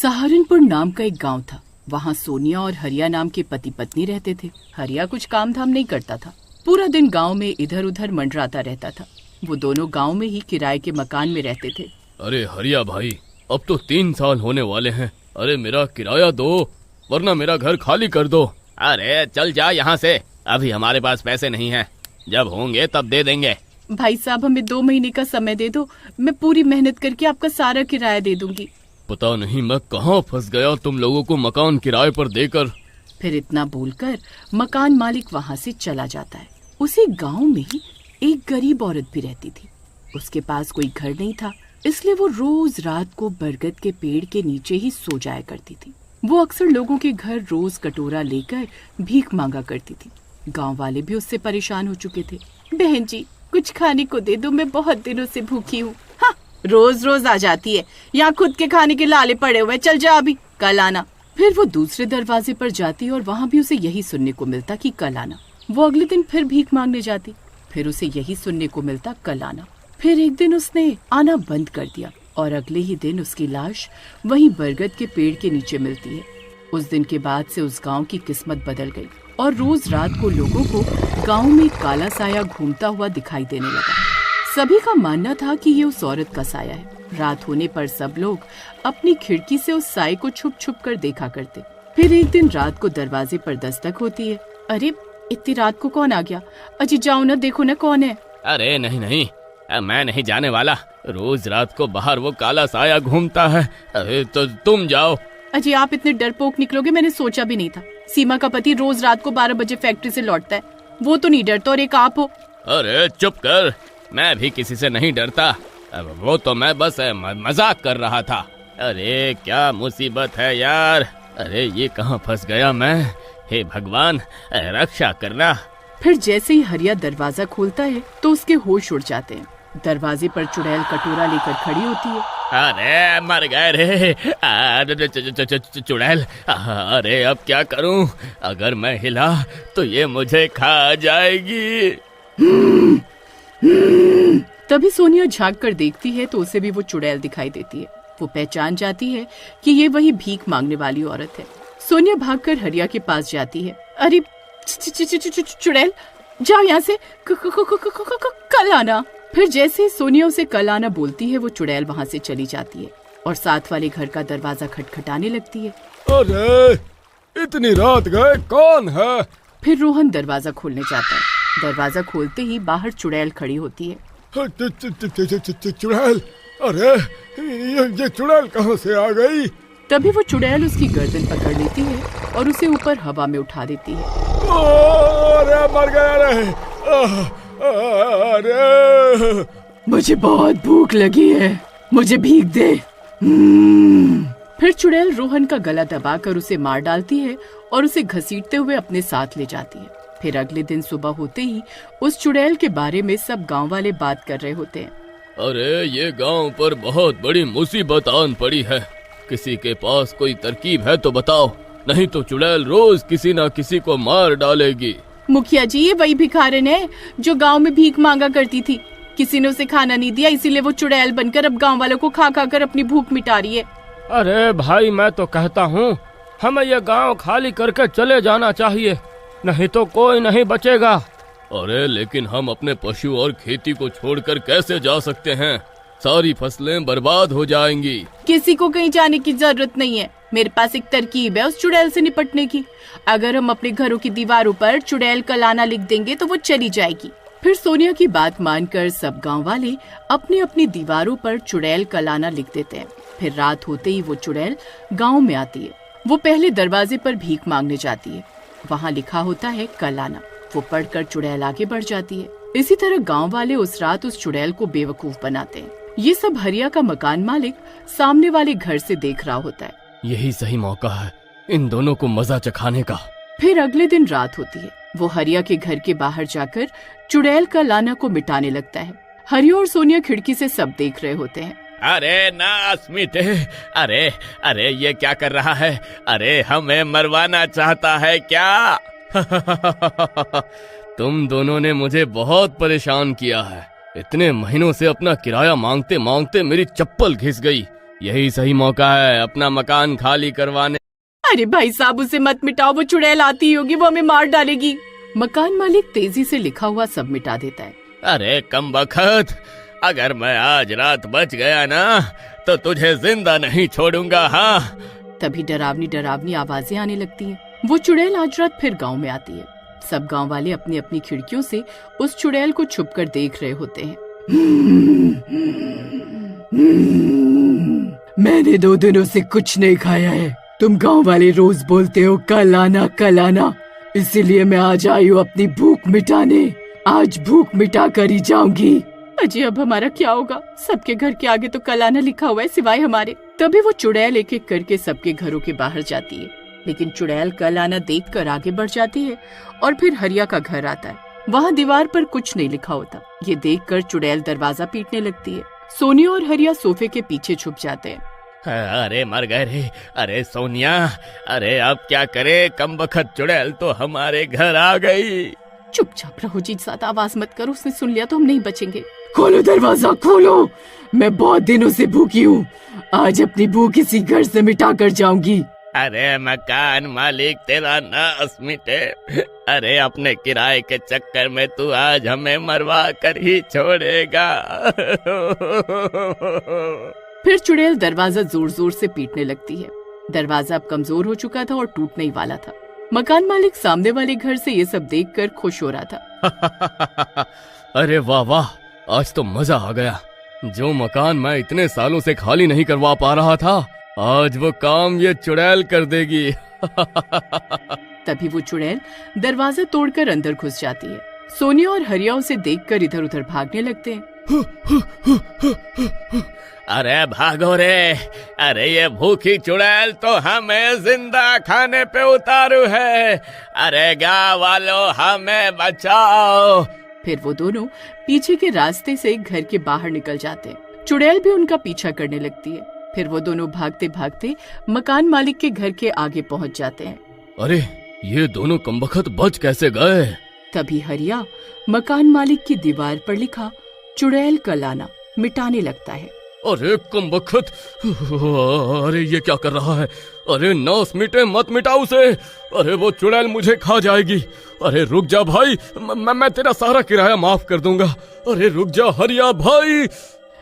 सहारनपुर नाम का एक गांव था। वहाँ सोनिया और हरिया नाम के पति पत्नी रहते थे। हरिया कुछ काम धाम नहीं करता था, पूरा दिन गांव में इधर उधर मंडराता रहता था। वो दोनों गांव में ही किराए के मकान में रहते थे। अरे हरिया भाई, अब तो 3 साल होने वाले हैं। अरे मेरा किराया दो, वरना मेरा घर खाली कर दो। अरे चल जा यहाँ से, अभी हमारे पास पैसे नहीं हैं, जब होंगे तब दे देंगे। भाई साहब, हमें 2 महीने का समय दे दो, मैं पूरी मेहनत करके आपका सारा किराया दे दूंगी। पता नहीं मैं कहाँ फंस गया तुम लोगों को मकान किराए पर देकर। फिर इतना बोलकर मकान मालिक वहाँ से चला जाता है। उसी गांव में ही एक गरीब औरत भी रहती थी। उसके पास कोई घर नहीं था, इसलिए वो रोज रात को बरगद के पेड़ के नीचे ही सो जाया करती थी। वो अक्सर लोगों के घर रोज कटोरा लेकर भीख मांगा करती थी। गांव वाले भी उससे परेशान हो चुके थे। बहन जी, कुछ खाने को दे दो, मैं बहुत दिनों से भूखी हूँ। हाँ, रोज रोज आ जाती है, यहाँ खुद के खाने के लाले पड़े हुए, चल जा अभी, कल आना। फिर वो दूसरे दरवाजे पर जाती और वहाँ भी उसे यही सुनने को मिलता कि कल आना। वो अगले दिन फिर भीख मांगने जाती, फिर उसे यही सुनने को मिलता कल आना। फिर एक दिन उसने आना बंद कर दिया और अगले ही दिन उसकी लाश वहीं बरगद के पेड़ के नीचे मिलती है। उस दिन के बाद से उस गांव की किस्मत बदल गई और रोज रात को लोगों को गांव में काला साया घूमता हुआ दिखाई देने लगा। सभी का मानना था कि ये उस औरत का साया है। रात होने पर सब लोग अपनी खिड़की से उस साये को छुप छुप कर देखा करते। फिर एक दिन रात को दरवाजे पर दस्तक होती है। अरे इतनी रात को कौन आ गया? अजी जाओ ना, देखो ना कौन है। अरे नहीं नहीं, मैं नहीं जाने वाला। रोज रात को बाहर वो काला साया घूमता है। अरे तो तुम जाओ। अजी आप इतने डरपोक निकलोगे, मैंने सोचा भी नहीं था। सीमा का पति रोज रात को 12 बजे फैक्ट्री से लौटता है, वो तो नहीं डरता और एक आप हो। अरे चुप कर, मैं भी किसी से नहीं डरता। वो तो मैं बस मजाक कर रहा था। अरे क्या मुसीबत है यार, अरे ये कहाँ फंस गया मैं। हे भगवान, रक्षा करना। फिर जैसे ही हरिया दरवाजा खोलता है तो उसके होश उड़ जाते हैं। दरवाजे पर चुड़ैल कटोरा लेकर खड़ी होती है। अरे मर गए रे चुड़ैल। अरे अब क्या करूं, अगर मैं हिला तो ये मुझे खा जाएगी। तभी सोनिया झांक कर देखती है तो उसे भी वो चुड़ैल दिखाई देती है। वो पहचान जाती है कि ये वही भीख मांगने वाली औरत है। सोनिया भागकर हरिया के पास जाती है। अरे चुड़ैल, जाओ यहाँ से, कल आना। फिर जैसे ही सोनिया उसे कल आना बोलती है, वो चुड़ैल वहाँ से चली जाती है और साथ वाले घर का दरवाजा खटखटाने लगती है। अरे इतनी रात गए, कौन है? फिर रोहन दरवाजा खोलने जाता है। दरवाजा खोलते ही बाहर चुड़ैल खड़ी होती है। चुड़ैल, अरे ये चुड़ैल कहाँ से आ गई? तभी वो चुड़ैल उसकी गर्दन पकड़ लेती है और उसे ऊपर हवा में उठा देती है। अरे मर गया रे। अरे मुझे बहुत भूख लगी है, मुझे भीख दे। फिर चुड़ैल रोहन का गला दबाकर उसे मार डालती है और उसे घसीटते हुए अपने साथ ले जाती है। फिर अगले दिन सुबह होते ही उस चुड़ैल के बारे में सब गांव वाले बात कर रहे होते हैं। अरे ये गांव पर बहुत बड़ी मुसीबत आन पड़ी है, किसी के पास कोई तरकीब है तो बताओ, नहीं तो चुड़ैल रोज किसी न किसी को मार डालेगी। मुखिया जी, ये वही भिखारिन है जो गांव में भीख मांगा करती थी। किसी ने उसे खाना नहीं दिया, इसीलिए वो चुड़ैल बनकर अब गांव वालों को खा खा कर अपनी भूख मिटा रही है। अरे भाई, मैं तो कहता हूँ हमें ये गांव खाली करके चले जाना चाहिए, नहीं तो कोई नहीं बचेगा। अरे लेकिन हम अपने पशु और खेती को छोड़कर कैसे जा सकते हैं? सारी फसलें बर्बाद हो जाएंगी। किसी को कहीं जाने की जरूरत नहीं है, मेरे पास एक तरकीब है उस चुड़ैल से निपटने की। अगर हम अपने घरों की दीवारों पर चुड़ैल कल आना लिख देंगे तो वो चली जाएगी। फिर सोनिया की बात मानकर सब गांव वाले अपनी अपनी दीवारों पर चुड़ैल कल आना लिख देते हैं। फिर रात होते ही वो चुड़ैल गांव में आती है। वो पहले दरवाजे पर भीख मांगने जाती है, वहाँ लिखा होता है कल आना। वो पढ़कर चुड़ैल आगे बढ़ जाती है। इसी तरह गांव वाले उस रात उस चुड़ैल को बेवकूफ बनाते हैं। ये सब हरिया का मकान मालिक सामने वाले घर से देख रहा होता है। यही सही मौका है इन दोनों को मजा चखाने का। फिर अगले दिन रात होती है। वो हरिया के घर के बाहर जाकर चुड़ैल का लाना को मिटाने लगता है। हरिया और सोनिया खिड़की से सब देख रहे होते हैं। अरे ना स्मित, अरे अरे ये क्या कर रहा है? अरे हमें मरवाना चाहता है क्या? तुम दोनों ने मुझे बहुत परेशान किया है। इतने महीनों से अपना किराया मांगते मांगते मेरी चप्पल घिस गई। यही सही मौका है अपना मकान खाली करवाने। अरे भाई साहब, उसे मत मिटाओ, वो चुड़ैल आती होगी, वो हमें मार डालेगी। मकान मालिक तेजी से लिखा हुआ सब मिटा देता है। अरे कमबख्त, अगर मैं आज रात बच गया ना तो तुझे जिंदा नहीं छोड़ूंगा। हाँ। तभी डरावनी डरावनी आवाजें आने लगती हैं। वो चुड़ैल आज रात फिर गांव में आती है। सब गांव वाले अपनी अपनी खिड़कियों से उस चुड़ैल को छुपकर देख रहे होते हैं। मैंने 2 दिनों से कुछ नहीं खाया है। तुम गांव वाले रोज बोलते हो कल आना कल आना, इसीलिए मैं आज आई हूँ अपनी भूख मिटाने। आज भूख मिटा कर ही जाऊंगी। अजी अब हमारा क्या होगा? सबके घर के आगे तो कल आना लिखा हुआ है सिवाय हमारे। तभी वो चुड़ैल एक एक करके सबके घरों के बाहर जाती है, लेकिन चुड़ैल कल आना देखकर आगे बढ़ जाती है और फिर हरिया का घर आता है। वहाँ दीवार पर कुछ नहीं लिखा होता। ये देखकर चुड़ैल दरवाजा पीटने लगती है। सोनिया और हरिया सोफे के पीछे छुप जाते हैं। अरे मर गए रे। अरे सोनिया, अरे अब क्या करे, कमबख्त चुड़ैल तो हमारे घर आ गई। चुपचाप रहो जी, ज्यादा आवाज मत करो, उसने सुन लिया तो हम नहीं बचेंगे। खोलो दरवाजा खोलो, मैं बहुत दिनों से भूखी हूँ। आज अपनी भूख इसी घर से मिटा कर जाऊंगी। अरे मकान मालिक, तेरा नास मिटे। अरे अपने किराए के चक्कर में तू आज हमें मरवा कर ही छोड़ेगा। फिर चुड़ैल दरवाजा जोर जोर से पीटने लगती है। दरवाजा अब कमजोर हो चुका था और टूटने ही वाला था। मकान मालिक सामने वाले घर से ये सब देखकर खुश हो रहा था। अरे वाह वाह, आज तो मजा आ गया। जो मकान मैं इतने सालों से खाली नहीं करवा पा रहा था, आज वो काम ये चुड़ैल कर देगी। तभी वो चुड़ैल दरवाजा तोड़कर अंदर घुस जाती है। सोनिया और हरिया उसे देखकर इधर उधर भागने लगते हैं। अरे भागो रे। अरे ये भूखी चुड़ैल तो हमें जिंदा खाने पे उतारू है। अरे गाँव वालों, हमें बचाओ। फिर वो दोनों पीछे के रास्ते से घर के बाहर निकल जाते हैं। चुड़ैल भी उनका पीछा करने लगती है। फिर वो दोनों भागते भागते मकान मालिक के घर के आगे पहुंच जाते हैं। अरे ये दोनों कमबख्त बच कैसे गए? तभी हरिया मकान मालिक की दीवार पर लिखा चुड़ैल कल आना मिटाने लगता है। अरे कमबख्त, अरे ये क्या कर रहा है? अरे नास मिटे, मत मिटा उसे। अरे वो चुड़ैल मुझे खा जाएगी। अरे रुक जा भाई, मैं तेरा सारा किराया माफ कर दूंगा। अरे रुक जा हरिया भाई।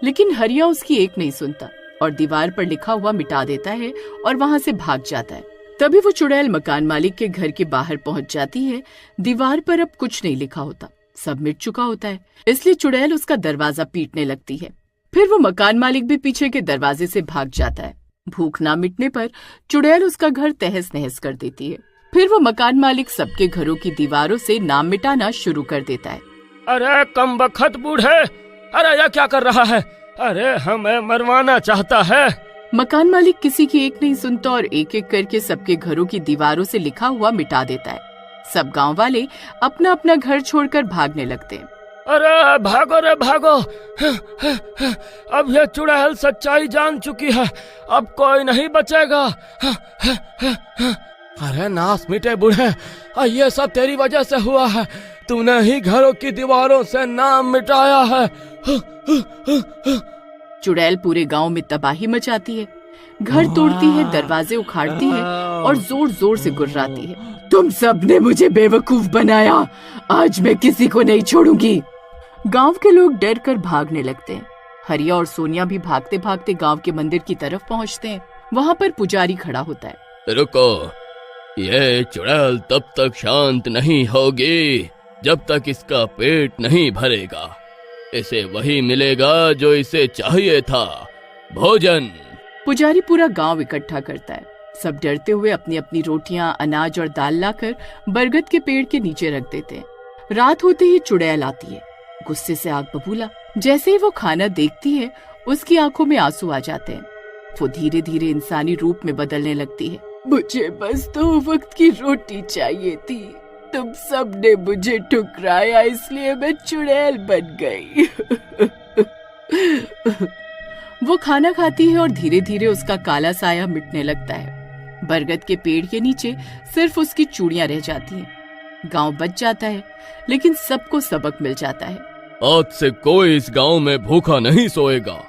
लेकिन हरिया उसकी एक नहीं सुनता और दीवार पर लिखा हुआ मिटा देता है और वहाँ से भाग जाता है। तभी वो चुड़ैल मकान मालिक के घर के बाहर पहुंच जाती है। दीवार पर अब कुछ नहीं लिखा होता, सब मिट चुका होता है, इसलिए चुड़ैल उसका दरवाजा पीटने लगती है। फिर वो मकान मालिक भी पीछे के दरवाजे से भाग जाता है। भूख ना मिटने पर चुड़ैल उसका घर तहस नहस कर देती है। फिर वो मकान मालिक सबके घरों की दीवारों से नाम मिटाना शुरू कर देता है। अरे कमबख्त बूढ़े, अरे यह क्या कर रहा है? अरे हमें मरवाना चाहता है। मकान मालिक किसी की एक नहीं सुनता और एक एक करके सबके घरों की दीवारों से लिखा हुआ मिटा देता है। सब गांव वाले अपना अपना घर छोड़कर भागने लगते हैं। अरे भागो रे भागो, अब यह चुड़ैल सच्चाई जान चुकी है, अब कोई नहीं बचेगा। अरे नास मिटे बूढ़े, ये सब तेरी वजह से हुआ है। तूने ही घरों की दीवारों से नाम मिटाया है। चुड़ैल पूरे गांव में तबाही मचाती है, घर तोड़ती है, दरवाजे उखाड़ती है और जोर जोर से गुर्राती है। तुम सब ने मुझे बेवकूफ बनाया, आज मैं किसी को नहीं छोड़ूंगी। गांव के लोग डर कर भागने लगते हैं। हरिया और सोनिया भी भागते भागते गांव के मंदिर की तरफ पहुंचते हैं। वहां पर पुजारी खड़ा होता है। रुको, ये चुड़ैल तब तक शांत नहीं होगी जब तक इसका पेट नहीं भरेगा। इसे वही मिलेगा जो इसे चाहिए था, भोजन। पुजारी पूरा गांव इकट्ठा करता है। सब डरते हुए अपनी अपनी रोटियां, अनाज और दाल लाकर बरगद के पेड़ के नीचे रख देते हैं। रात होते ही चुड़ैल आती है, गुस्से से आग बबूला। जैसे ही वो खाना देखती है, उसकी आंखों में आंसू आ जाते हैं। वो धीरे धीरे इंसानी रूप में बदलने लगती है। मुझे बस 2 वक्त की रोटी चाहिए थी, तुम सब ने मुझे ठुकराया, इसलिए मैं चुड़ैल बन गई। वो खाना खाती है और धीरे धीरे उसका काला साया मिटने लगता है। बरगद के पेड़ के नीचे सिर्फ उसकी चूड़ियां रह जाती हैं। गांव बच जाता है, लेकिन सबको सबक मिल जाता है। आज से कोई इस गांव में भूखा नहीं सोएगा।